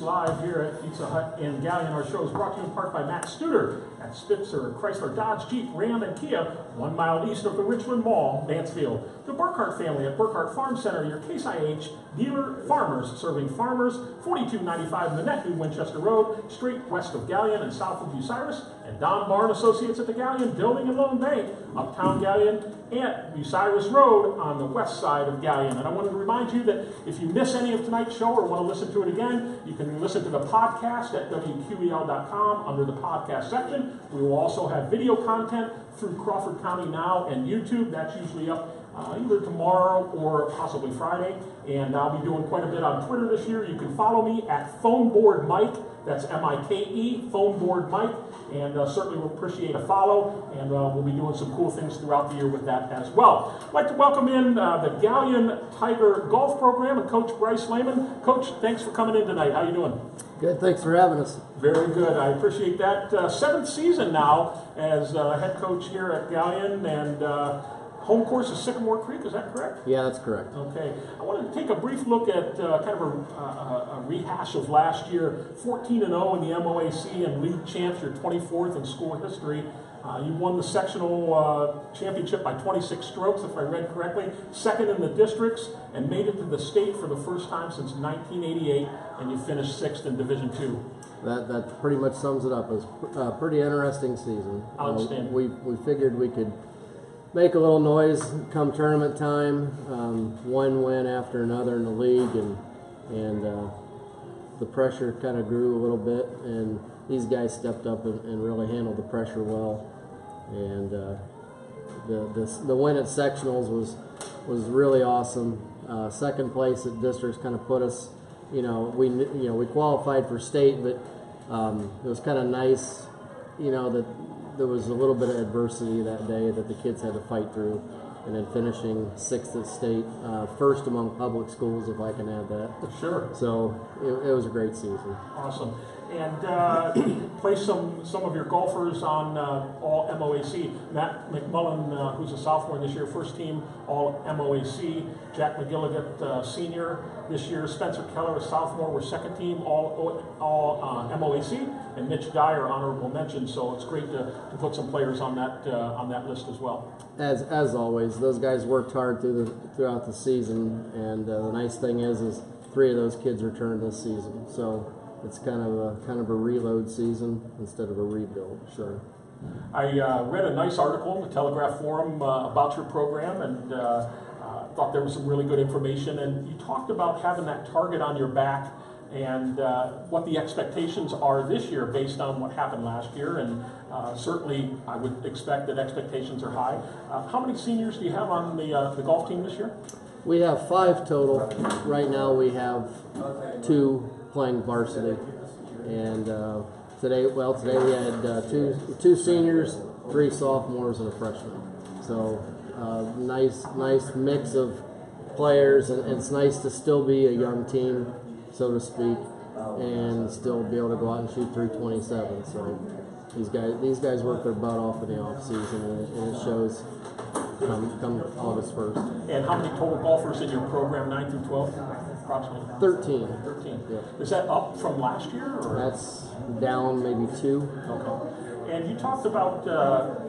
live here at Pizza Hut in Galion. Our show is brought to you in part by Matt Studer at Spitzer, Chrysler, Dodge, Jeep, Ram, and Kia, 1 mile east of the Richland Mall, Mansfield. The Burkhart family at Burkhart Farm Center, your Case IH dealer farmers, serving farmers, 4295 Manette, New Winchester Road, straight west of Galion and south of Bucyrus. And Don Barn Associates at the Galion Building in Lone Bay, uptown Galion, and Bucyrus Road on the west side of Galion. And I wanted to remind you that if you miss any of tonight's show or want to listen to it again, you can listen to the podcast at WQEL.com under the podcast section. We will also have video content through Crawford County Now and YouTube. That's usually up either tomorrow or possibly Friday. And I'll be doing quite a bit on Twitter this year. You can follow me at Phoneboard Mike. That's M-I-K-E, Phoneboard Mike. And certainly we'll appreciate a follow. And we'll be doing some cool things throughout the year with that as well. I'd like to welcome in the Galion Tiger Golf Program and Coach Bryce Lehman. Coach, thanks for coming in tonight. How you doing? Good, thanks for having us. Very good. I appreciate that. Seventh season now as head coach here at Galion, and home course is Sycamore Creek, is that correct? Yeah, that's correct. Okay. I wanted to take a brief look at kind of a rehash of last year. 14-0 in the MOAC and league champs, your 24th in school history. You won the sectional championship by 26 strokes, if I read correctly. Second in the districts, and made it to the state for the first time since 1988, and you finished sixth in Division II. That pretty much sums it up. It was a pretty interesting season. Outstanding. We figured we could make a little noise come tournament time. One win after another in the league, and the pressure kind of grew a little bit, and these guys stepped up and really handled the pressure well. And the win at sectionals was really awesome. Second place at districts kind of put us, we qualified for state, but it was kind of nice, that there was a little bit of adversity that day that the kids had to fight through, and then finishing sixth at state, first among public schools, if I can add that. Sure. So it was a great season. Awesome. And place some of your golfers on all MOAC. Matt McMullen, who's a sophomore this year, first team all MOAC. Jack McGilligan, senior this year. Spencer Keller, a sophomore, were second team all MOAC. And Mitch Dyer, honorable mention. So it's great to put some players on that list as well. As always, those guys worked hard throughout the season, and the nice thing is 3 of those kids returned this season. So it's kind of a reload season instead of a rebuild. Sure. I read a nice article in the Telegraph Forum about your program, and thought there was some really good information. And you talked about having that target on your back, and what the expectations are this year based on what happened last year. And certainly, I would expect that expectations are high. How many seniors do you have on the golf team this year? We have 5 total. Right now, we have 2 playing varsity, and today we had two seniors, 3 sophomores, and a freshman. So nice mix of players, and it's nice to still be a young team, so to speak, and still be able to go out and shoot 327. So these guys work their butt off in the off season, and it shows come August 1st. And how many total golfers in your program, 9 through 12? Approximately 13. 13. Yeah. Is that up from last year? Or? That's down maybe 2. Okay. And you talked about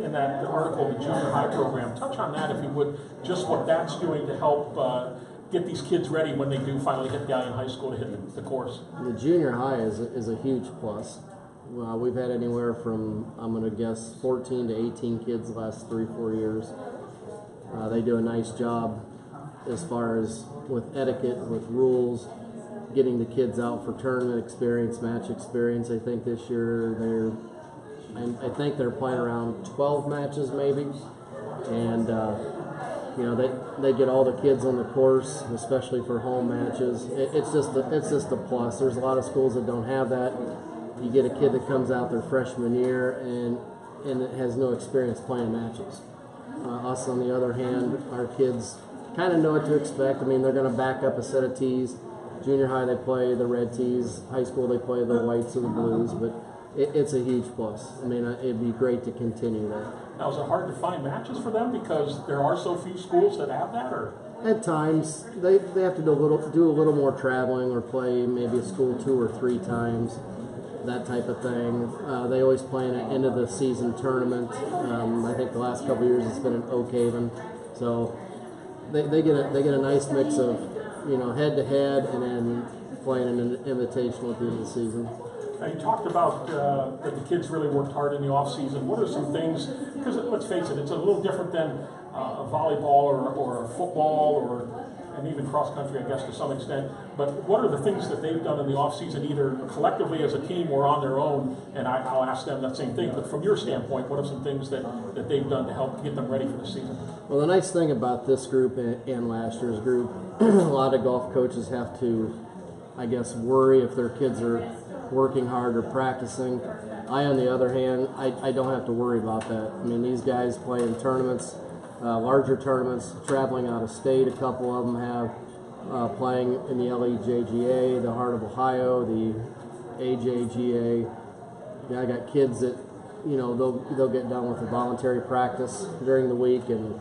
in that article the junior high program. Touch on that, if you would, just what that's doing to help get these kids ready when they do finally hit Galion High School to hit the course. The junior high is a huge plus. We've had anywhere from, I'm going to guess, 14 to 18 kids the last 3-4 years. They do a nice job as far as with etiquette, with rules, getting the kids out for tournament experience, match experience. I think this year I think they're playing around 12 matches maybe, and they get all the kids on the course, especially for home matches. It's just a plus. There's a lot of schools that don't have that. You get a kid that comes out their freshman year and has no experience playing matches. Us, on the other hand, our kids kind of know what to expect. I mean, they're going to back up a set of tees. Junior high, they play the red tees. High school, they play the whites or the blues. But it's a huge plus. I mean, it'd be great to continue that. Now, is it hard to find matches for them because there are so few schools that have that, or? At times, they have to do a little more traveling or play maybe a school 2 or 3 times, that type of thing. They always play in an end of the season tournament. I think the last couple of years it's been in Oak Haven, so they get a nice mix of head to head and then playing in an invitational at the end of the season. Now you talked about that the kids really worked hard in the off season. What are some things? Because let's face it, it's a little different than a volleyball or football and even cross country, I guess, to some extent. But what are the things that they've done in the off season, either collectively as a team or on their own? And I'll ask them that same thing. But from your standpoint, what are some things that they've done to help get them ready for the season? Well, the nice thing about this group and last year's group, a lot of golf coaches have to, I guess, worry if their kids are working hard or practicing. I, on the other hand, I don't have to worry about that. I mean, these guys play in tournaments, larger tournaments, traveling out of state. A couple of them have playing in the LEJGA, the Heart of Ohio, the AJGA. Yeah, I got kids that, they'll get done with a voluntary practice during the week, and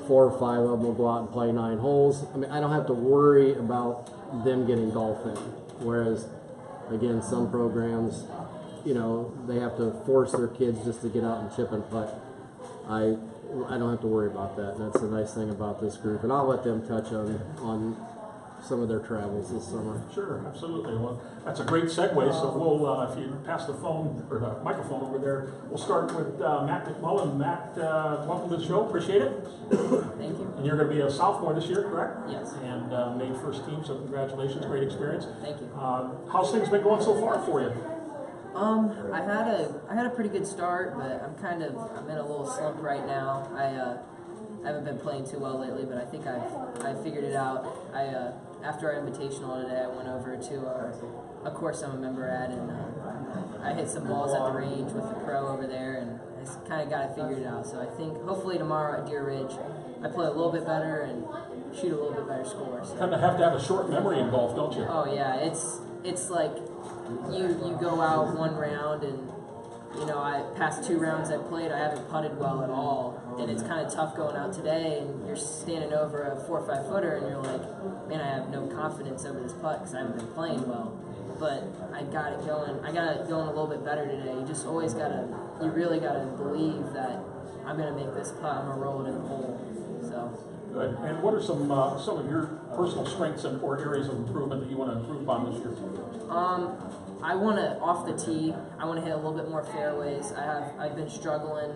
4 or 5 of them will go out and play 9 holes. I mean, I don't have to worry about them getting golf in. Whereas, again, some programs, they have to force their kids just to get out and chip and putt. I don't have to worry about that. That's the nice thing about this group, and I'll let them touch on some of their travels this summer. Sure, absolutely. Well, that's a great segue. So we'll, if you pass the phone or the microphone over there, we'll start with Matt McMullen. Matt, welcome to the show. Appreciate it. Thank you. And you're going to be a sophomore this year, correct? Yes. And made first team, so congratulations. Great experience. Thank you. How's things been going so far for you? I had a pretty good start, but I'm in a little slump right now. I haven't been playing too well lately, but I think I've figured it out. After our invitational today, I went over to a course I'm a member at, and I hit some balls at the range with the pro over there, and I kind of got it figured out. So I think hopefully tomorrow at Deer Ridge, I play a little bit better and shoot a little bit better score. So. Kind of have to have a short memory in golf, don't you? Oh yeah, it's like you go out one round and I past 2 rounds I played, I haven't putted well at all, and it's kind of tough going out today and you're standing over a 4 or 5 footer and you're like, man, I have no confidence over this putt because I haven't been playing well. But I got it going a little bit better today. You just always you really gotta believe that I'm gonna make this putt, I'm gonna roll it in the hole. So. Good. And what are some of your personal strengths or areas of improvement that you want to improve on this year? I want to, off the tee, I want to hit a little bit more fairways. I've been struggling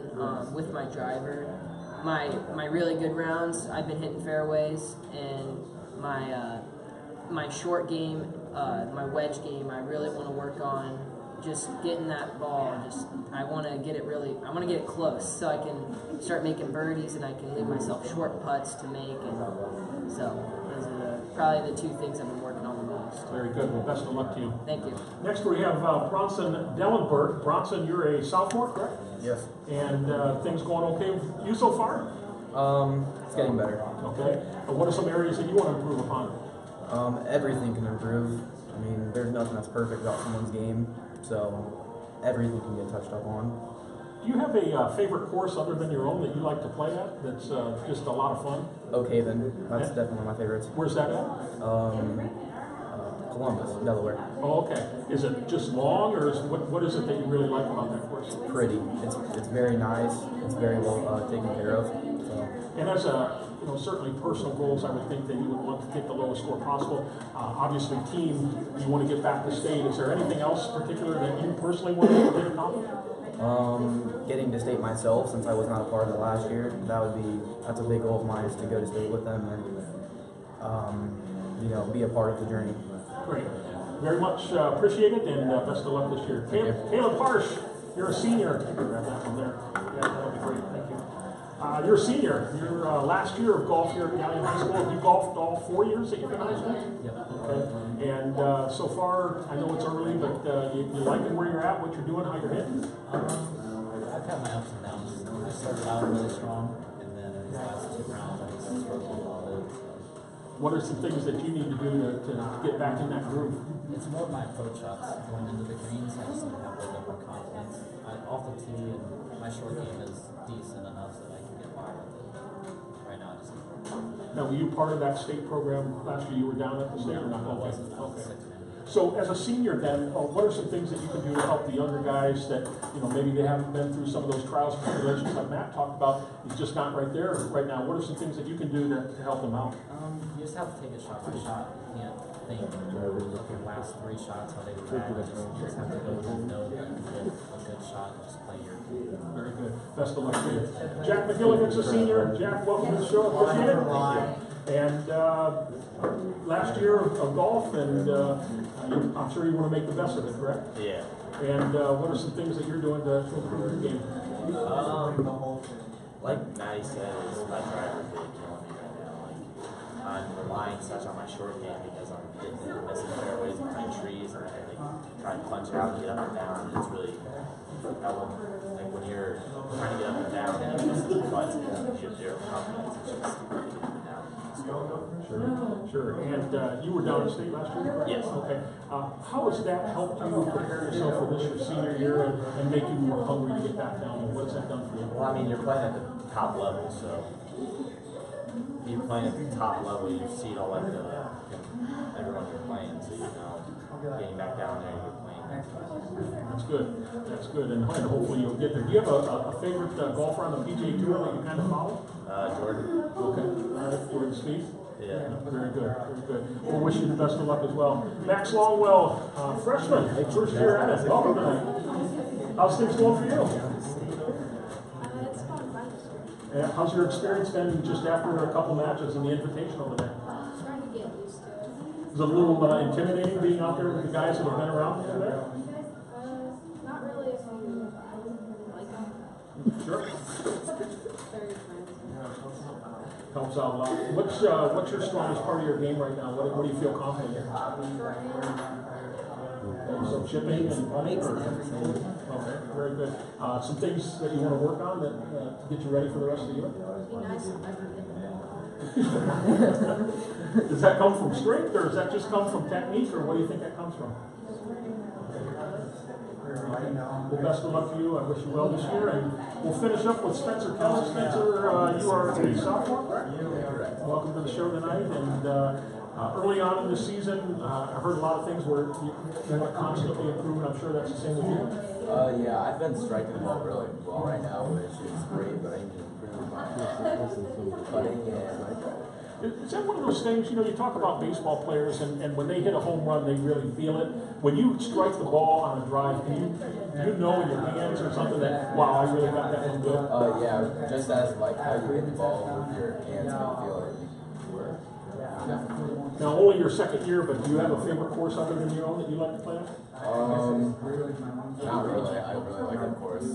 with my driver. My really good rounds, I've been hitting fairways, and my short game, my wedge game, I really want to work on just getting that ball. I want to get it close so I can start making birdies and I can leave myself short putts to make. And so those are probably the 2 things I've been working on the most. Very good. Well, best of luck to you. Thank you. Next we have Bronson Dellenberg. Bronson, you're a sophomore, correct? Yes. And things going okay with you so far? It's getting better. Okay. What are some areas that you want to improve upon? Everything can improve. I mean, there's nothing that's perfect about someone's game, so everything can get touched up on. Do you have a favorite course other than your own that you like to play at that's just a lot of fun? Oak Haven, that's definitely one of my favorites. Where's that at? Columbus, Delaware. Oh, okay. Is it just long, or what is it that you really like about that course? Pretty. It's very nice. It's very well taken care of. So. And as certainly personal goals, I would think that you would want to get the lowest score possible. Obviously, team, you want to get back to state. Is there anything else particular that you personally want to get accomplished? Getting to state myself, since I was not a part of it last year, that's a big goal of mine, is to go to state with them and be a part of the journey. Great. Very much appreciated, and best of luck this year. Caleb Parsh, you're a senior. I can grab that one there. Yeah, that would be great. Thank you. You're a senior. Your last year of golf here at Galion High School. Have you golfed all 4 years that you've been in high school? Yep. Okay. And so far, I know it's early, but you liking where you're at, what you're doing, how you're hitting? I've had my ups and downs. I started out really strong, and then in the last 2 rounds, I just struggled a little bit. What are some things that you need to do to get back in that groove? It's more of my approach shots going into the greens. I just need to have a little bit more confidence. Off the tee, and my short game is decent enough that I can get by with it. Right right now I just Now, were you part of that state program last year? You were down at the state or not? I wasn't. I was Okay. a 6 man. So as a senior then, what are some things that you can do to help the younger guys that, maybe they haven't been through some of those trials and tribulations like Matt talked about, he's just not right there right now. What are some things that you can do to help them out? You just have to take it shot by shot. You can't think the last 3 shots how they were bad. You just have to go know that a good shot and just play your game. Very good. Best of luck to you. Jack McGilligan's a senior. Jack, welcome to the show. Appreciate it. And last year of golf, and I'm sure you want to make the best of it, correct? Yeah. And what are some things that you're doing to improve your game? Like Maddie said, is my driver really killing me right now. Like, I'm relying such on my short game because I'm hitting and missing fairways behind trees and I try and punch out and get up and down. It's really, like when you're trying to get up and down and you miss the putts, you have zero confidence. It's just really getting up and down. Sure. And you were down in state last year? Yes. Okay. How has that helped you prepare yourself for this your senior year and make you more hungry to get back down? And what has that done for you? Well, I mean, you're playing at the top level, so you're playing at the top level, you see it all like everyone you're playing, so getting back down there, you're playing. That's good. That's good. And hopefully you'll get there. Do you have a favorite golfer on the PGA Tour that you kind of follow? Jordan. Okay. All right. Jordan Spieth. Yeah. Very good. Very good. We'll wish you the best of luck as well. Max Longwell, freshman, first year at it. Welcome tonight. How's things going for you? It's going fine this year. How's your experience been just after a couple matches in the Invitational today? Trying to get used to it. Is it a little intimidating being out there with the guys that have been around today? Not really if you like them. Sure. Very friends. Helps out a lot. What's your strongest part of your game right now? What do you feel confident in? Some chipping and putting? Okay, very good. Some things that you want to work on that to get you ready for the rest of the year? Be nice if I could get them. Does that come from strength, or does that just come from technique, or what do you think that comes from? Well, best of luck to you. I wish you well this year, and we'll finish up with Spencer Kelsey. Spencer, you are a sophomore, correct? Welcome to the show tonight. And early on in the season, I heard a lot of things where you want to constantly improve, and I'm sure that's the same with you. Yeah, I've been striking the ball really well right now, which is great, but I need to improve my putting and Is that one of those things, you talk about baseball players, and when they hit a home run, they really feel it. When you strike the ball on a drive, do you know in your hands or something that, wow, I really got that one good? yeah, just as like how you hit the ball with your hands, you can feel it. Now, only your second year, but do you have a favorite course other than your own that you like to play on? Not really. I really like the course.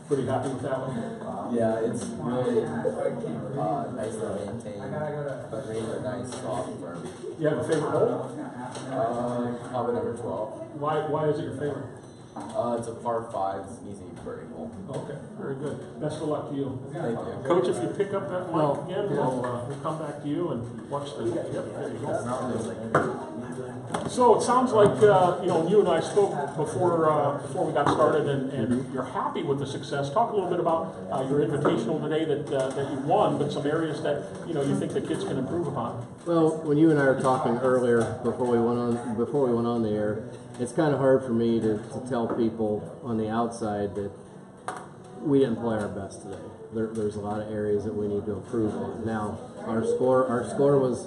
Pretty happy with that one? Yeah, it's really nice to maintain. The greens are nice, soft, firm. You have a favorite hole? Probably number 12. Why is it your favorite? It's a par 5. It's an easy birdie hole. Okay, very good. Best of luck to you. Thank you. Coach, if you pick up that mic again, we'll come back to you and watch the. Yep, there you go. So it sounds like you and I spoke before we got started, and you're happy with the success. Talk a little bit about your invitational today that you won, but some areas that you think the kids can improve upon. Well, when you and I were talking earlier before we went on the air, it's kind of hard for me to tell people on the outside that we didn't play our best today. There's a lot of areas that we need to improve on. Now, our score was,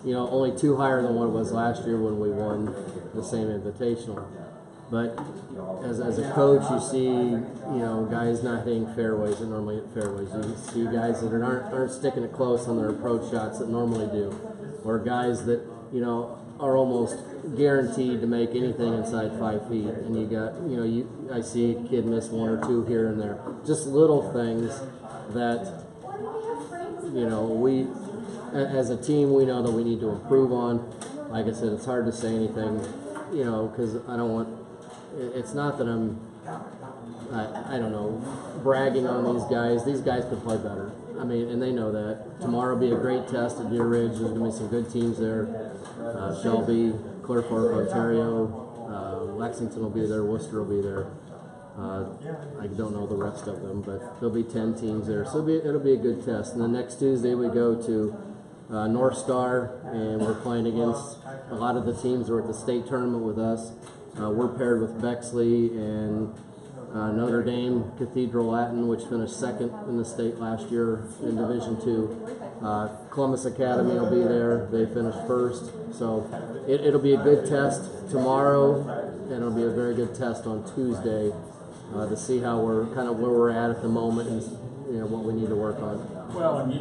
only 2 higher than what it was last year when we won the same invitational. But as a coach, you see, guys not hitting fairways that normally hit fairways. You see guys that aren't sticking it close on their approach shots that normally do, or guys that are almost guaranteed to make anything inside 5 feet. And you got, I see a kid miss 1 or 2 here and there. Just little things that, we, as a team, we know that we need to improve on. Like I said, it's hard to say anything, because I don't want, it's not that I don't know, bragging on these guys. These guys could play better. I mean, and they know that. Tomorrow will be a great test at Deer Ridge. There's going to be some good teams there. Shelby, Clear Fork, Ontario, Lexington will be there, Worcester will be there. I don't know the rest of them, but there'll be 10 teams there, so it'll be a good test. And then next Tuesday we go to North Star, and we're playing against a lot of the teams that are at the state tournament with us. We're paired with Bexley and Notre Dame Cathedral Latin, which finished second in the state last year in Division II. Columbus Academy will be there. They finished first. So it'll be a good test tomorrow, and it'll be a very good test on Tuesday to see how we're kind of where we're at the moment and what we need to work on. Well, and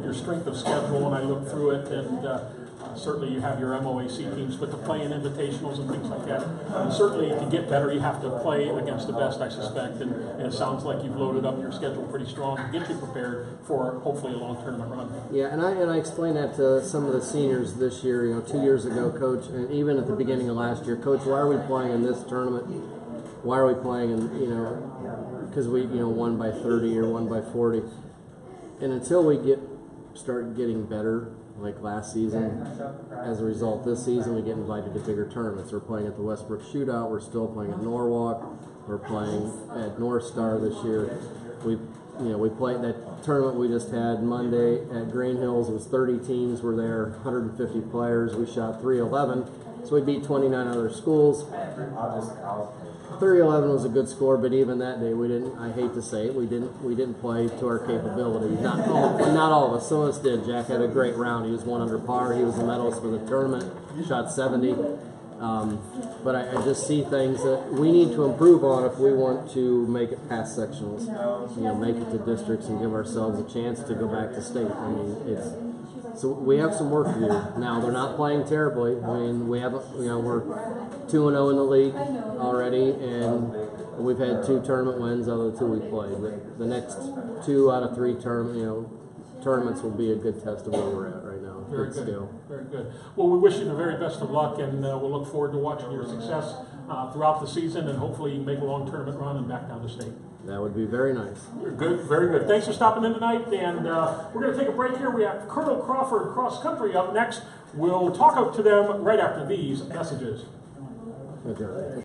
your strength of schedule, and I look through it, and certainly you have your MOAC teams, but to play in invitationals and things like that, and certainly to get better, you have to play against the best, I suspect, and it sounds like you've loaded up your schedule pretty strong to get you prepared for hopefully a long tournament run. Yeah, and I explained that to some of the seniors this year. 2 years ago, Coach, and even at the beginning of last year, Coach, why are we playing in this tournament? Why are we playing in, because we won by 30 or won by 40, and until we start getting better. Like last season, as a result, this season we get invited to bigger tournaments. We're playing at the Westbrook Shootout. We're still playing at Norwalk. We're playing at North Star this year. We played that tournament we just had Monday at Green Hills. It was 30 teams were there, 150 players. We shot 311, so we beat 29 other schools. 311 was a good score, but even that day we didn't. I hate to say it, we didn't play to our capability. Not all of us. Some of us did. Jack had a great round. He was 1 under par. He was the medalist for the tournament. Shot 70. But I just see things that we need to improve on if we want to make it past sectionals. Make it to districts and give ourselves a chance to go back to state. I mean, so we have some work to do. Now they're not playing terribly. I mean, we haven't. We're 2-0 in the league already, and we've had 2 tournament wins out of the 2 we played. But the next 2 out of 3 tournaments will be a good test of where we're at right now. Very good. Skill. Very good. Well, we wish you the very best of luck, and we'll look forward to watching your success throughout the season, and hopefully you can make a long tournament run and back down to state. That would be very nice. Good, very good. Thanks for stopping in tonight, and we're going to take a break here. We have Colonel Crawford Cross Country up next. We'll talk up to them right after these messages. Okay.